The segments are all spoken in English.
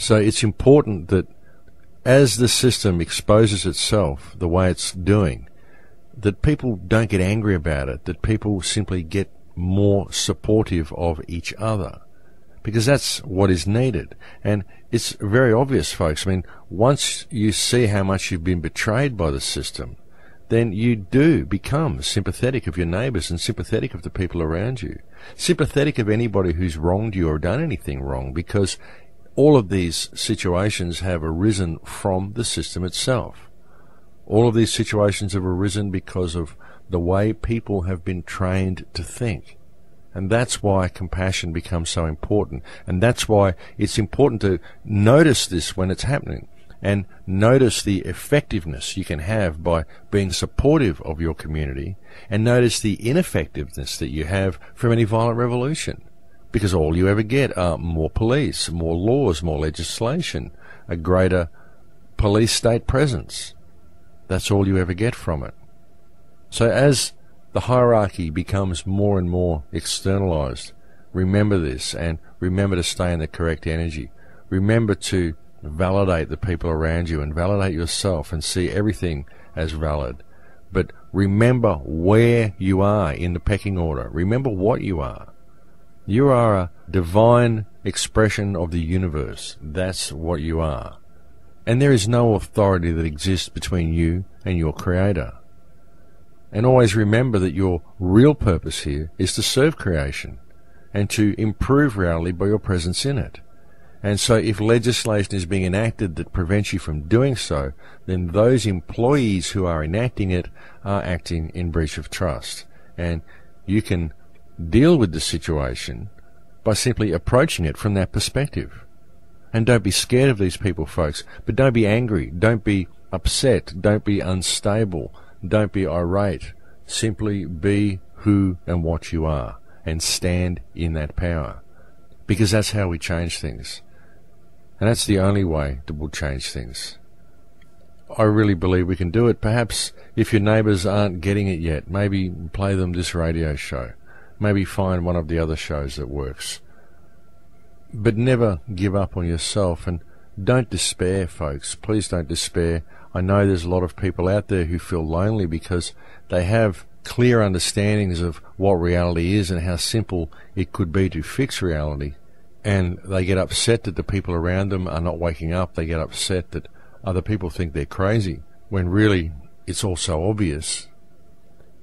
So it's important that as the system exposes itself the way it's doing, that people don't get angry about it, that people simply get more supportive of each other, because that's what is needed. And it's very obvious, folks. I mean, once you see how much you've been betrayed by the system, then you do become sympathetic of your neighbours and sympathetic of the people around you, sympathetic of anybody who's wronged you or done anything wrong, because all of these situations have arisen from the system itself. All of these situations have arisen because of the way people have been trained to think. And that's why compassion becomes so important. And that's why it's important to notice this when it's happening, and notice the effectiveness you can have by being supportive of your community, and notice the ineffectiveness that you have from any violent revolution. Because all you ever get are more police, more laws, more legislation, a greater police state presence. That's all you ever get from it. So as the hierarchy becomes more and more externalized, remember this, and remember to stay in the correct energy. Remember to validate the people around you and validate yourself and see everything as valid. But remember where you are in the pecking order. Remember what you are. You are a divine expression of the universe. That's what you are. And there is no authority that exists between you and your Creator. And always remember that your real purpose here is to serve creation and to improve reality by your presence in it. And so if legislation is being enacted that prevents you from doing so, then those employees who are enacting it are acting in breach of trust. And you can deal with the situation by simply approaching it from that perspective. And don't be scared of these people, folks, but don't be angry, don't be upset, don't be unstable, don't be irate. Simply be who and what you are and stand in that power, because that's how we change things. And that's the only way that we'll change things. I really believe we can do it. Perhaps if your neighbours aren't getting it yet, maybe play them this radio show. Maybe find one of the other shows that works. But never give up on yourself, and don't despair, folks. Please don't despair. I know there's a lot of people out there who feel lonely because they have clear understandings of what reality is and how simple it could be to fix reality. And they get upset that the people around them are not waking up. They get upset that other people think they're crazy, when really it's all so obvious.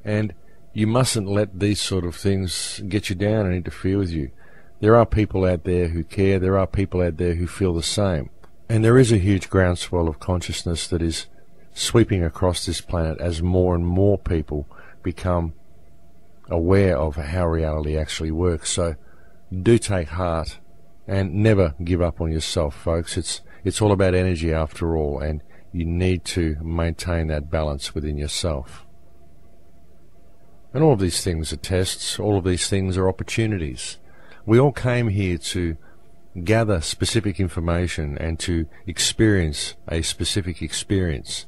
And you mustn't let these sort of things get you down and interfere with you. There are people out there who care. There are people out there who feel the same. And there is a huge groundswell of consciousness that is sweeping across this planet as more and more people become aware of how reality actually works. So do take heart and never give up on yourself, folks. It's all about energy after all, and you need to maintain that balance within yourself. And all of these things are tests. All of these things are opportunities. We all came here to gather specific information and to experience a specific experience,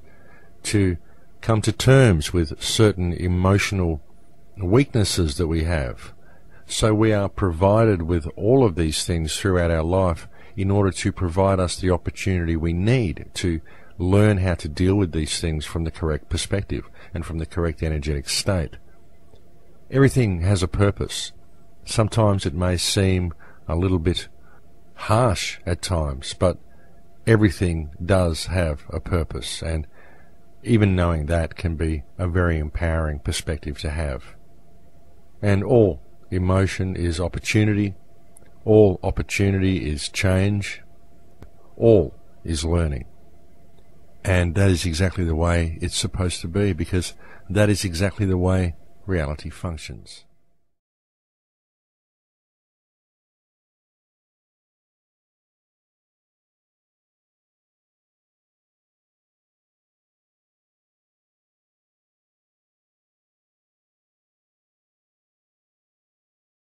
to come to terms with certain emotional weaknesses that we have. So we are provided with all of these things throughout our life in order to provide us the opportunity we need to learn how to deal with these things from the correct perspective and from the correct energetic state. Everything has a purpose. Sometimes it may seem a little bit harsh at times, but everything does have a purpose, and even knowing that can be a very empowering perspective to have. And all emotion is opportunity, all opportunity is change, all is learning. And that is exactly the way it's supposed to be, because that is exactly the way reality functions.